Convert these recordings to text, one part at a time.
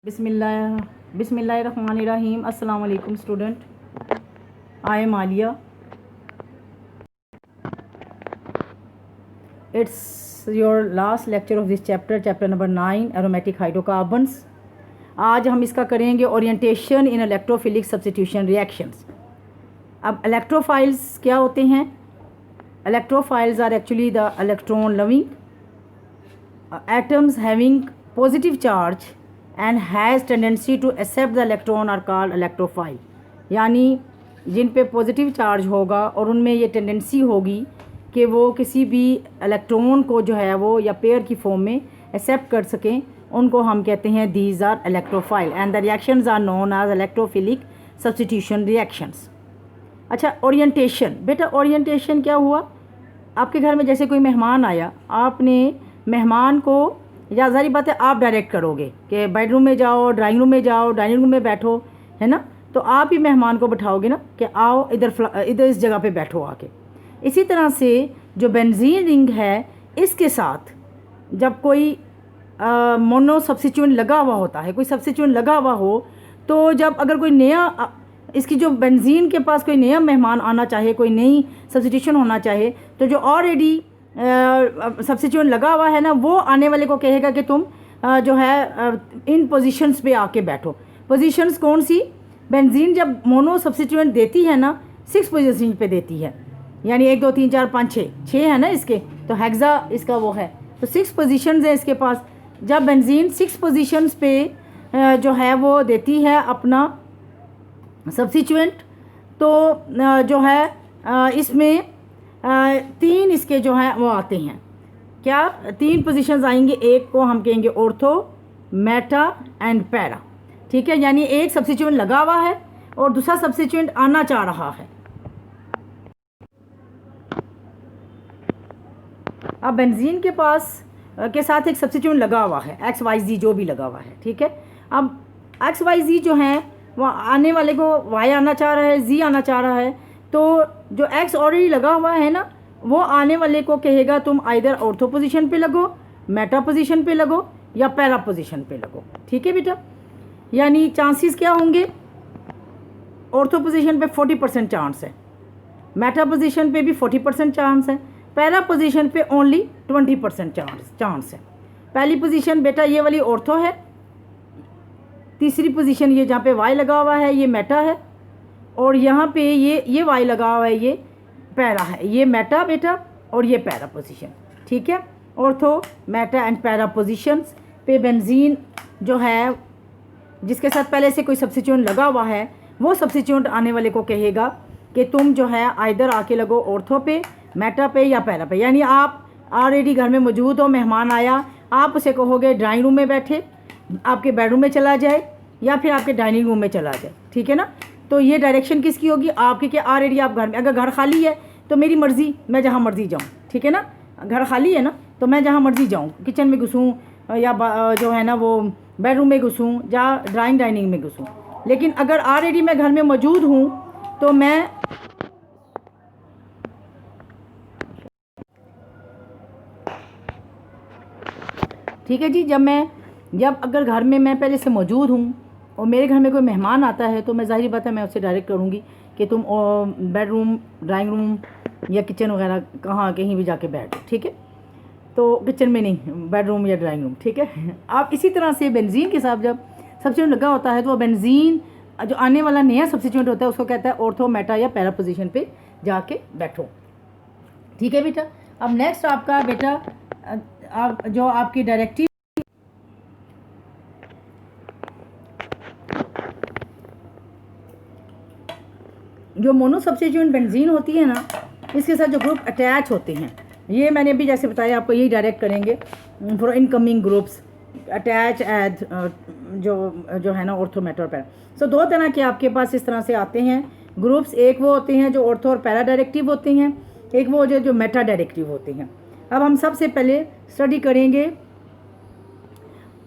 बिस्मिल्लाहिर्रहमानिर्रहीम। अस्सलाम वालेकुम student, I am Aliya. It's your last lecture of this chapter number 9 aromatic hydrocarbons. आज हम इसका करेंगे orientation in electrophilic substitution reactions. अब इलेक्ट्रोफाइल्स क्या होते हैं? Electrophiles are actually the electron loving atoms having positive charge and has tendency to accept the electron are called electrophile। यानी जिन पे पॉजिटिव चार्ज होगा और उनमें ये टेंडेंसी होगी कि वो किसी भी इलेक्ट्रॉन को जो है वो या पेयर की फॉर्म में एक्सेप्ट कर सकें, उनको हम कहते हैं these are electrophile and the reactions are known as electrophilic substitution reactions. अच्छा, ओरिएंटेशन। बेटा ओरिएंटेशन क्या हुआ? आपके घर में जैसे कोई मेहमान आया, आपने मेहमान को, या जारी बात है आप डायरेक्ट करोगे कि बेडरूम में जाओ, ड्राइंग रूम में जाओ, डाइनिंग रूम में बैठो, है ना? तो आप ही मेहमान को बैठाओगे ना कि आओ इधर इस जगह पे बैठो आके। इसी तरह से जो बेंजीन रिंग है, इसके साथ जब कोई मोनो सब्स्टिट्यूएंट लगा हुआ होता है, कोई सब्स्टिट्यूएंट लगा हुआ हो, तो जब अगर कोई नया इसकी जो बेंजीन के पास कोई नया मेहमान आना चाहे, कोई नई सब्स्टिट्यूशन होना चाहे, तो जो ऑलरेडी सब्स्टिट्यूएंट लगा हुआ है ना, वो आने वाले को कहेगा कि तुम जो है इन पोजीशंस पे आके बैठो। पोजीशंस कौन सी? बेंजीन जब मोनो सब्स्टिट्यूएंट देती है ना, 6 पोजीशन पे देती है, यानी 1 2 3 4 5 6 है ना इसके, तो हेक्सा इसका वो है, तो 6 पोजीशंस है इसके पास। जब बेंजीन 6 पोजीशंस पे जो है वो देती है अपना सब्स्टिट्यूएंट, तो जो है इसमें 3 इसके जो हैं वो आते हैं। क्या 3 पोजीशंस आएंगे? एक को हम कहेंगे ऑर्थो, मेटा एंड पैरा। ठीक है, यानी एक सब्स्टिट्यूएंट लगा हुआ है और दूसरा सब्स्टिट्यूएंट आना चाह रहा है। अब बेंजीन के पास के साथ एक सब्स्टिट्यूएंट लगा हुआ है, XYZ जो भी लगा हुआ है। ठीक है, अब XYZ जो है वो आने वाले को Y आना चाह रहा है, Z आना चाह रहा है, तो जो X ऑलरेडी लगा हुआ है ना, वो आने वाले को कहेगा तुम आइदर ऑर्थो पोजीशन पे लगो, मेटा पोजीशन पे लगो या पैरा पोजीशन पे लगो। ठीक है बेटा, यानी चांसेस क्या होंगे? ऑर्थो पोजीशन पे 40% चांस है, मेटा पोजीशन पे भी 40% चांस है, पैरा पोजीशन पे ओनली 20% चांस है। पहली पोजीशन बेटा ये वाली ऑर्थो है, तीसरी पोजीशन ये जहाँ पे Y लगा हुआ है ये मेटा है, और यहाँ पे ये Y लगा हुआ है ये पैरा है। ये मेटा बेटा और ये पैरा पोजीशन। ठीक है, ortho, Meta and para positions पे बेंजीन जो है जिसके साथ पहले से कोई सब्स्टिट्यूएंट लगा हुआ है, वो सब्स्टिट्यूएंट आने वाले को कहेगा कि तुम जो है आइदर आके लगो ऑर्थो पे, मेटा पे या पैरा पे। यानी आप ऑलरेडी घर में मौजूद हो, मेहमान आया, आप उसे कहोगे ड्राइंग रूम में बैठे, आपके बेडरूम में चला जाए या फिर आपके डाइनिंग रूम में चला जाए। ठीक है ना, तो ये डायरेक्शन किसकी होगी? आपकी, कि ऑलरेडी आप घर में, अगर घर खाली है तो मेरी मर्ज़ी, मैं जहाँ मर्ज़ी जाऊँ। ठीक है ना, घर खाली है ना, तो मैं जहाँ मर्ज़ी जाऊँ, किचन में घुसूँ या जो है ना वो बेडरूम में घुसूँ या डाइनिंग में घुसूँ। लेकिन अगर ऑलरेडी मैं घर में मौजूद हूँ तो मैं ठीक है जी, जब अगर घर में मैं पहले से मौजूद हूँ और मेरे घर में कोई मेहमान आता है, तो मैं ज़ाहिर बात है मैं उससे डायरेक्ट करूँगी कि तुम बेडरूम, ड्राइंग रूम या किचन वगैरह कहीं भी जाके बैठो। ठीक है, तो किचन में नहीं, बेडरूम या ड्राइंग रूम। ठीक है, आप इसी तरह से बेंजीन के साथ जब सब्स्टिट्यूएंट लगा होता है, तो वो बेंजीन जो आने वाला नया सब्स्टिट्यूएंट होता है उसको कहता है ऑर्थो, मेटा या पैरा पोजीशन पे जाके बैठो। ठीक है बेटा, अब नेक्स्ट आपका बेटा जो आपकी डायरेक्टिव जो मोनो सब्स्टिट्यूएंट बेंजीन होती है ना, इसके साथ जो ग्रुप अटैच होते हैं, ये मैंने अभी जैसे बताया आपको यही डायरेक्ट करेंगे for incoming groups attach as जो है ना ऑर्थो, मेटा और पैरा। सो 2 तरह के आपके पास इस तरह से आते हैं ग्रुप्स। एक वो होते हैं जो ऑर्थो और पैरा डायरेक्टिव होते हैं, एक वो जो मेटा डायरेक्टिव होते हैं। अब हम सबसे पहले स्टडी करेंगे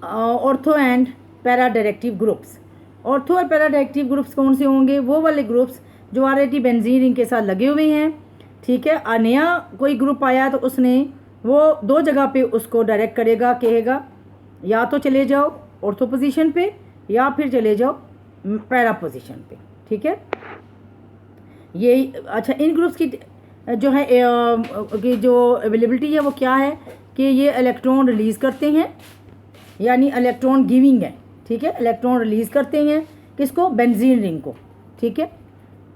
ortho and para directive groups. Ortho और पैरा डायरेक्टिव ग्रुप्स कौन से होंगे? वो वाले ग्रुप्स जो ऑलरेडी बेंजीन रिंग के साथ लगे हुए हैं। ठीक है, और नया कोई ग्रुप आया तो उसने वो 2 जगह पे उसको डायरेक्ट करेगा, कहेगा या तो चले जाओ ऑर्थो पोजीशन पे या फिर चले जाओ पैरा पोजीशन पे, ठीक है। ये अच्छा, इन ग्रुप्स की जो है कि जो अवेलेबिलिटी है वो क्या है कि ये इलेक्ट्रॉन रिलीज़ करते हैं, यानी इलेक्ट्रॉन गिविंग है, ठीक है। इलेक्ट्रॉन रिलीज़ करते हैं किसको, बेंजीन रिंग को, ठीक है।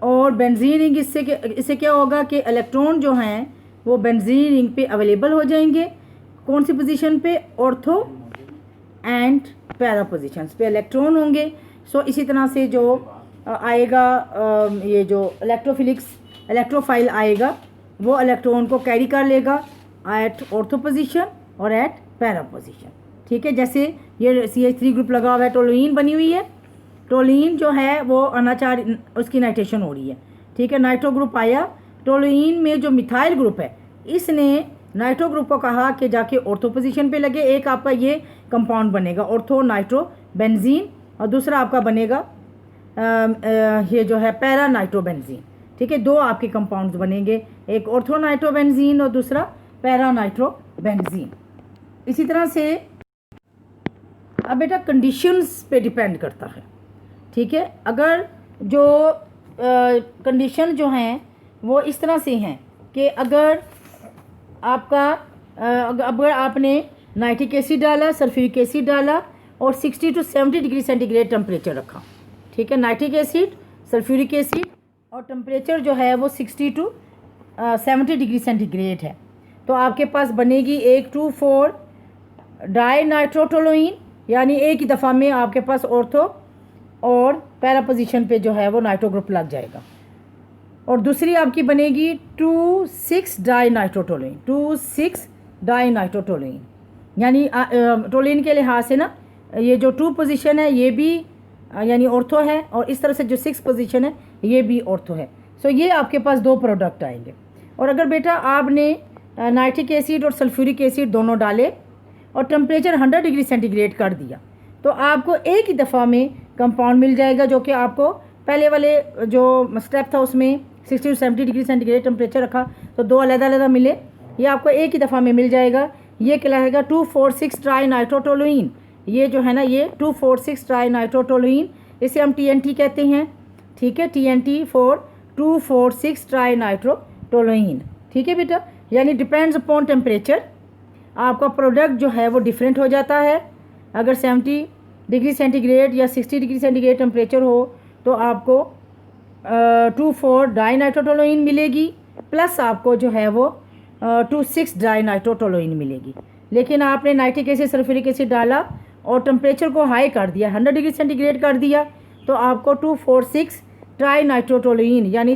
और बेंजीन रिंग इससे क्या होगा कि इलेक्ट्रॉन जो हैं वो बेंजीन रिंग पे अवेलेबल हो जाएंगे। कौन सी पोजीशन पे, ऑर्थो एंड पैरा पोजीशंस पे इलेक्ट्रॉन होंगे। सो इसी तरह से जो आएगा ये जो इलेक्ट्रोफाइल आएगा वो इलेक्ट्रॉन को कैरी कर लेगा एट ऑर्थो पोजीशन और एट पैरा पोजीशन, ठीक है। जैसे ये CH3 ग्रुप लगा हुआ है, टोलुइन बनी हुई है, टोलुइन जो है वो अनाचार उसकी नाइट्रेशन हो रही है, ठीक है। नाइट्रो ग्रुप आया, टोलुइन में जो मिथाइल ग्रुप है इसने नाइट्रो ग्रुप को कहा कि जाके ऑर्थो पोजीशन पे लगे। एक आपका ये कंपाउंड बनेगा ऑर्थो नाइट्रो बेंजीन और दूसरा आपका बनेगा ये जो है पैरा नाइट्रो बेंजीन, ठीक है। दो आपके कंपाउंड्स बनेंगे, एक ऑर्थो नाइट्रो बेंजीन और दूसरा पैरा नाइट्रो बेंजीन। इसी तरह से अब बेटा कंडीशंस पे डिपेंड करता है, ठीक है। अगर जो कंडीशन जो हैं वो इस तरह से हैं कि अगर आपका अगर आपने नाइट्रिक एसिड डाला, सल्फ्यूरिक एसिड डाला और 60 to 70 डिग्री सेंटीग्रेड टेम्परेचर रखा, ठीक है। नाइट्रिक एसिड, सल्फ्यूरिक एसिड और टेम्परेचर जो है वो 60 to 70 डिग्री सेंटीग्रेड है, तो आपके पास बनेगी एक 2,4 डाई नाइट्रोटोलुइन, यानी एक ही दफ़ा में आपके पास ऑर्थो और पैरा पोजीशन पे जो है वो नाइट्रो ग्रुप लग जाएगा। और दूसरी आपकी बनेगी 2,6 डाई नाइट्रोटोलुइन, 2,6 डाई नाइट्रोटोलुइन, यानी टोलिन के लिहाज से ना ये जो 2 पोजीशन है ये भी यानी ऑर्थो है और इस तरह से जो 6 पोजीशन है ये भी ऑर्थो है। सो ये आपके पास 2 प्रोडक्ट आएंगे। और अगर बेटा आपने नाइट्रिक एसिड और सल्फ्यूरिक एसिड दोनों डाले और टेम्परेचर 100 डिग्री सेंटीग्रेड कर दिया तो आपको एक ही दफ़ा में कंपाउंड मिल जाएगा, जो कि आपको पहले वाले जो स्टेप था उसमें 60 to 70 डिग्री सेंटीग्रेड टेम्परेचर रखा तो 2 अलग-अलग मिले, ये आपको एक ही दफ़ा में मिल जाएगा। ये कहलाएगा 2,4,6 ट्राई नाइट्रोटोलुइन, ये जो है ना ये 2,4,6 ट्राई नाइट्रोटोलुइन, इसे हम TNT कहते हैं, ठीक है। TNT फॉर 2,4,6 ट्राई नाइट्रोटोलुइन, ठीक है बेटा। यानी डिपेंड्स अपॉन टेम्परेचर आपका प्रोडक्ट जो है वो डिफरेंट हो जाता है। अगर 70 डिग्री सेंटीग्रेड या 60 डिग्री सेंटीग्रेड टेम्परेचर हो तो आपको 2,4 डाई नाइट्रोटोलुइन मिलेगी, प्लस आपको जो है वो 2,6 डाई नाइट्रोटोलुइन मिलेगी। लेकिन आपने नाइट्रिक एसिड, सल्फ्यूरिक एसिड डाला और टेम्परेचर को हाई कर दिया, 100 डिग्री सेंटीग्रेड कर दिया, तो आपको 2,4,6 ट्राई नाइट्रोटोलुइन यानी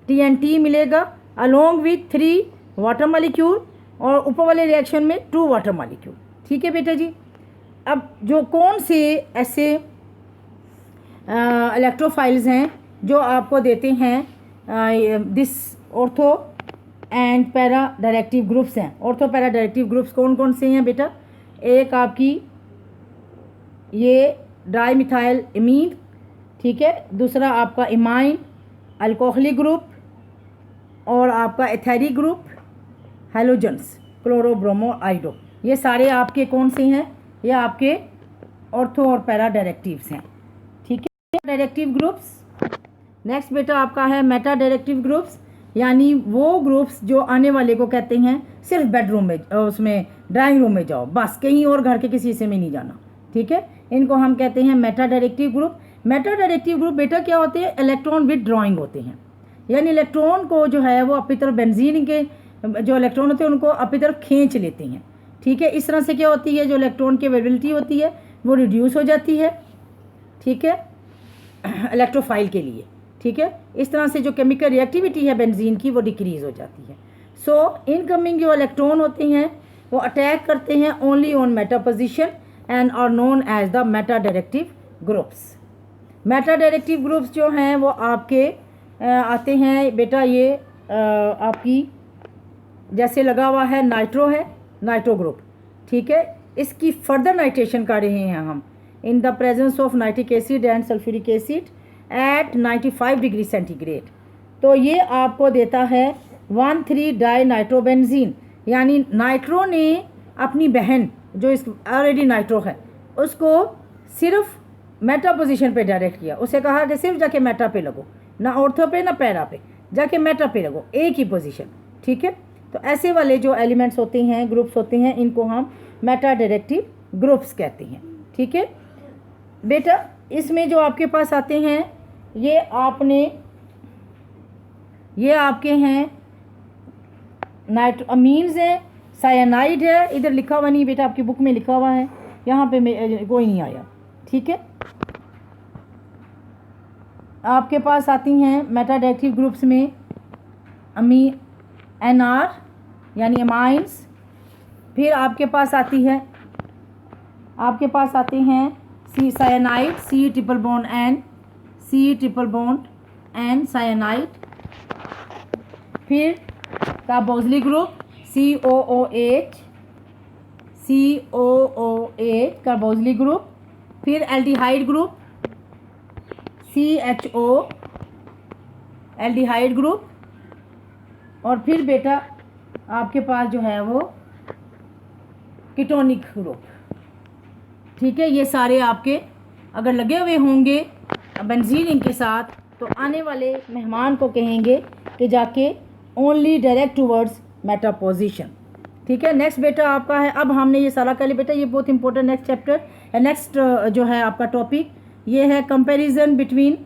TNT मिलेगा अलोंग विथ 3 वाटर मॉलिक्यूल और ऊपर वाले रिएक्शन में 2 वाटर मॉलिक्यूल, ठीक है बेटा जी। अब जो कौन से ऐसे इलेक्ट्रोफाइल्स हैं जो आपको देते हैं this ortho and para directive groups हैं। ऑर्थो पैरा डायरेक्टिव ग्रुप्स कौन कौन से हैं बेटा, एक आपकी ये डाई मिथाइल इमीन, ठीक है। दूसरा आपका इमाइन अल्कोहलिक ग्रुप और आपका एथेरिक ग्रुप हेलोजन्स क्लोरोब्रोमो आइडो, ये सारे आपके कौन से हैं, ये आपके ऑर्थो और पैरा डायरेक्टिव्स हैं, ठीक है। डायरेक्टिव ग्रुप्स नेक्स्ट बेटा आपका है मेटा डायरेक्टिव ग्रुप्स, यानी वो ग्रुप्स जो आने वाले को कहते हैं सिर्फ बेडरूम में उसमें ड्राइंग रूम में जाओ, बस कहीं और घर के किसी हिस्से में नहीं जाना, ठीक है। इनको हम कहते हैं meta directive group. Meta directive group बेटा क्या होते हैं, इलेक्ट्रॉन विद ड्राइंग होते हैं, यानी इलेक्ट्रॉन को जो है वो अपनी तरफ बेंजीन के जो इलेक्ट्रॉन होते हैं उनको अपनी तरफ खींच लेते हैं, ठीक है। इस तरह से क्या होती है, जो इलेक्ट्रॉन की अवेलेबिलिटी होती है वो रिड्यूस हो जाती है, ठीक है, इलेक्ट्रोफाइल के लिए, ठीक है। इस तरह से जो केमिकल रिएक्टिविटी है बेंजीन की वो डिक्रीज हो जाती है। सो इनकमिंग जो इलेक्ट्रॉन होते हैं वो अटैक करते हैं only on meta position and are known as the meta directive groups. Meta directive groups जो हैं वो आपके आते हैं बेटा, ये आपकी जैसे लगा हुआ है नाइट्रो है, नाइट्रो ग्रुप, ठीक है। इसकी फर्दर नाइट्रेशन कर रहे हैं हम in the presence of nitric acid and sulphuric acid at 95 degree centigrade, तो ये आपको देता है 1,3 डाई नाइट्रोबेंजीन, यानी नाइट्रो ने अपनी बहन जो इस ऑलरेडी नाइट्रो है उसको सिर्फ मेटा पोजीशन पे डायरेक्ट किया, उसे कहा कि सिर्फ जाके मेटा पे लगो, ना ऑर्थो पे ना पैरा पे, जाके मेटा पे लगो, एक ही पोजीशन। ठीक है, तो ऐसे वाले जो एलिमेंट्स होते हैं, ग्रुप्स होते हैं, इनको हम मेटा डायरेक्टिव ग्रुप्स कहते हैं। ठीक है बेटा, इसमें जो आपके पास आते हैं ये आपके हैं नाइट्रोअमीन्स हैं, साइनाइड है, इधर लिखा हुआ नहीं बेटा, आपकी बुक में लिखा हुआ है, यहाँ पे कोई नहीं आया। ठीक है, आपके पास आती हैं मेटा डायरेक्टिव ग्रुप्स में NR यानी अमाइंस, फिर आपके पास आते हैं cyanide, C triple bond N cyanide, फिर carboxylic group COOH carboxylic group, फिर aldehyde group CHO aldehyde group, और फिर बेटा आपके पास जो है वो कीटोनिक ग्रुप। ठीक है, ये सारे आपके अगर लगे हुए होंगे बेंजीन इनके साथ, तो आने वाले मेहमान को कहेंगे कि जाके only direct towards Meta position. ठीक है, नेक्स्ट बेटा आपका है, अब हमने ये सारा कर लिया बेटा, ये बहुत इंपॉर्टेंट नेक्स्ट चैप्टर, नेक्स्ट जो है आपका टॉपिक ये है comparison between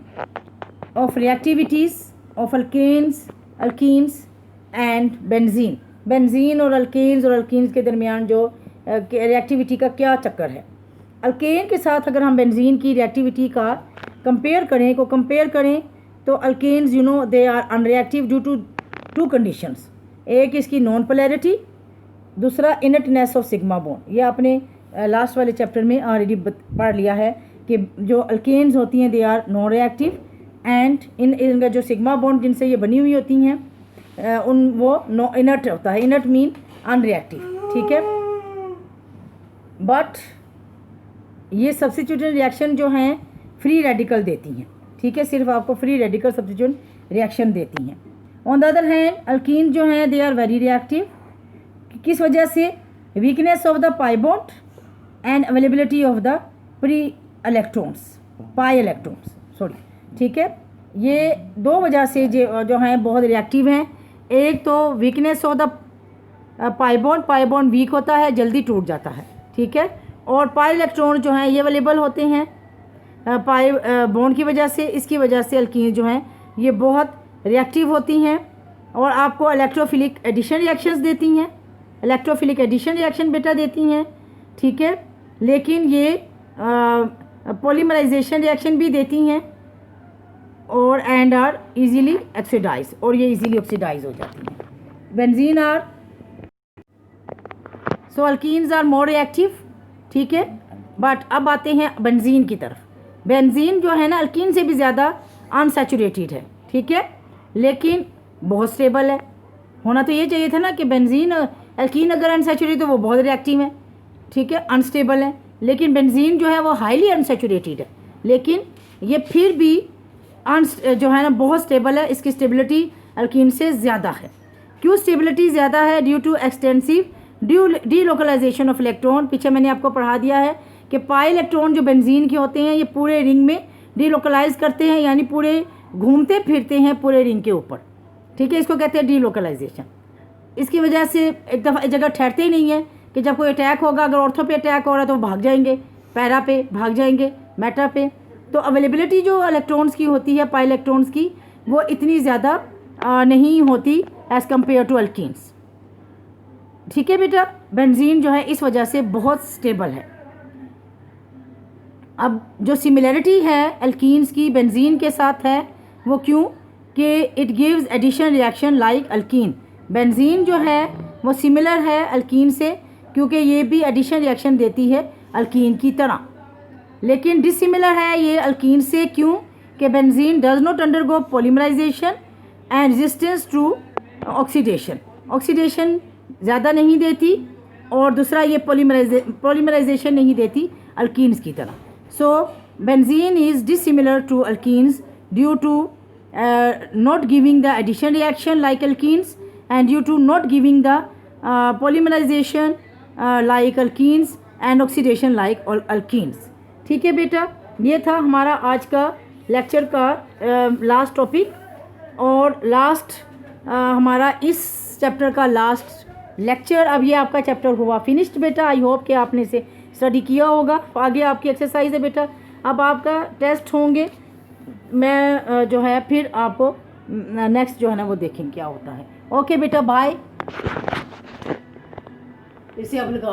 of reactivities of alkenes and benzene और अल्कीन्स के दरमियान जो रिएक्टिविटी का क्या चक्कर है। अल्केन के साथ अगर हम बेंजीन की रिएक्टिविटी का कंपेयर करें तो alkanes they are unreactive due to two conditions, एक इसकी नॉन पोलैरिटी, दूसरा इनर्टनेस ऑफ सिग्मा बॉन्ड। ये आपने लास्ट वाले चैप्टर में ऑलरेडी पढ़ लिया है कि जो अल्केन्स होती हैं they are non reactive and इनका जो सिग्मा बॉन्ड जिनसे ये बनी हुई होती हैं वो नो इनर्ट होता है, इनर्ट मीन अनरिएक्टिव। ठीक है, बट ये सब्स्टिट्यूशन रिएक्शन जो हैं फ्री रेडिकल देती हैं। ठीक है, सिर्फ आपको फ्री रेडिकल सब्स्टिट्यूशन रिएक्शन देती हैं। On the other hand alkyne जो हैं दे आर वेरी रिएक्टिव, किस वजह से? Weakness of the pi bond and availability of the pi electrons sorry. ठीक है, ये दो वजह से जो हैं बहुत रिएक्टिव हैं। एक तो weakness of the pi bond weak होता है, जल्दी टूट जाता है। ठीक है, और पाई इलेक्ट्रॉन जो हैं ये अवेलेबल होते हैं पाई बॉन्ड की वजह से। इसकी वजह से अल्कीन जो हैं ये बहुत रिएक्टिव होती हैं और आपको इलेक्ट्रोफिलिक एडिशन रिएक्शंस देती हैं, इलेक्ट्रोफिलिक एडिशन रिएक्शन बेटा देती हैं। ठीक है, लेकिन ये पॉलीमराइजेशन रिएक्शन भी देती हैं और एंड आर इजीली ऑक्सीडाइज, और ये इजीली ऑक्सीडाइज हो जाती हैं। Benzene are so alkenes are more reactive. ठीक है, बट अब आते हैं बेंजीन की तरफ। बेंजीन जो है ना अल्कीन से भी ज़्यादा अनसैचुरेटेड है। ठीक है, लेकिन बहुत स्टेबल है। होना तो ये चाहिए था ना कि बेंजीन अल्कीन अगर अनसैचुरेटेड तो वो बहुत रिएक्टिव है। ठीक है, अनस्टेबल है, लेकिन बेंजीन जो है वो हाईली अनसैचुरेटेड है, लेकिन ये फिर भी जो है ना बहुत स्टेबल है। इसकी स्टेबिलिटी अल्कीन से ज़्यादा है। क्यों स्टेबिलिटी ज़्यादा है? Due to extensive delocalisation of electron. पीछे मैंने आपको पढ़ा दिया है कि पाई इलेक्ट्रॉन जो बेंजीन के होते हैं ये पूरे रिंग में डीलोकलाइज करते हैं, यानी पूरे घूमते फिरते हैं पूरे रिंग के ऊपर। ठीक है, इसको कहते हैं डीलोकलाइजेशन। इसकी वजह से एक दफ़ा जगह ठहरते ही नहीं है कि जब कोई अटैक होगा, अगर ऑर्थो पे अटैक हो रहा है तो भाग जाएंगे, पैरा पे भाग जाएंगे, मेटा पे। तो अवेलेबिलिटी जो इलेक्ट्रॉन्स की होती है पाई इलेक्ट्रॉन्स की वो इतनी ज़्यादा नहीं होती एज़ कम्पेयर टू अल्कीन्स। ठीक है बेटा, बेंजीन जो है इस वजह से बहुत स्टेबल है। अब जो सिमिलरिटी है अल्कीन्स की बेंजीन के साथ है वो क्यों? कि it gives addition reaction like alkene. Benzene जो है वो सिमिलर है अल्कीन से क्योंकि ये भी एडिशन रिएक्शन देती है अल्कीन की तरह, लेकिन डिसिमिलर है ये अल्कीन से। क्यों? कि benzene does not undergo polymerisation and resistance to oxidation. Oxidation ज़्यादा नहीं देती और दूसरा ये पॉलीमराइजेशन नहीं देती अल्कीन्स की तरह। So benzene is dissimilar to alkenes due to not giving the addition reaction like alkenes and due to not giving the polymerization like alkenes and oxidation like alkenes. ठीक है बेटा, ये था हमारा आज का लेक्चर का लास्ट टॉपिक और लास्ट हमारा इस चैप्टर का लास्ट लेक्चर। अब ये आपका चैप्टर हुआ फिनिश्ड बेटा। आई होप कि आपने इसे स्टडी किया होगा। आगे आपकी एक्सरसाइज है बेटा, अब आपका टेस्ट होंगे। मैं जो है फिर आपको नेक्स्ट जो है ना वो देखेंगे क्या होता है। ओके बेटा, बाय। इसे अब लगा